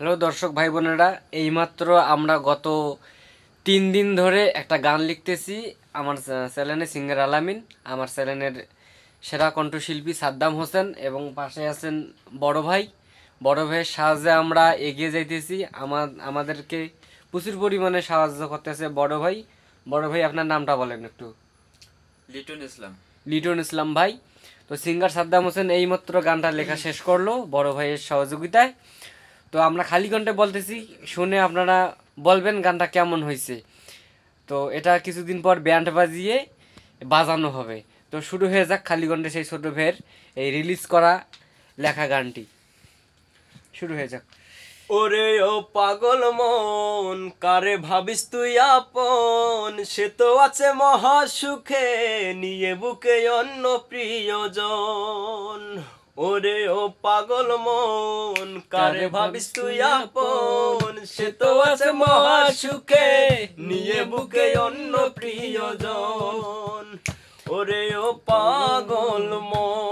Hello দর্শক ভাই বোনেরা, এইমাত্র আমরা গত 3 দিন ধরে একটা গান লিখতেছি। আমার চ্যানেলে সিঙ্গার আলামিন, আমার চ্যানেলের সেরা কণ্ঠশিল্পী সাদ্দাম হোসেন এবং পাশে আছেন বড় ভাই। বড় ভাইয়ের সাহায্যে আমরা এগিয়ে যাইতেছি। আমাদেরকে প্রচুর পরিমাণে সাহায্য করতেছে বড় ভাই। বড় ভাই, আপনার নামটা বলেন একটু। লিটন ইসলাম। লিটন ইসলাম ভাই। তো সিঙ্গার সাদ্দাম হোসেন এইমাত্র গানটা লেখা শেষ করলো বড় ভাইয়ের সহযোগিতায়। তো আমরা খালি কণ্ঠে বলতেছি, শুনে আপনারা বলবেন গানটা কেমন হয়েছে। তো এটা কিছুদিন পর ব্যান্ড বাজিয়ে বাজানো হবে। তো শুরু হয়ে যাক খালি কণ্ঠে সেই ছোট ভাইয়ের এই রিলিজ করা লেখা গানটি শুরু হয়ে যাক। ওরে ও পাগল মন, কারে ভাবিস তুই আপন, সে তো আছে মহা সুখে, নিয়ে বুকে অন্য প্রিয়জন। ওরে ও পাগল মন, কারে ভাবিস তুই আপন, সে তো আছে মহা সুখে, নিয়ে বুকে অন্য প্রিয়জন। ওরে ও পাগল মন।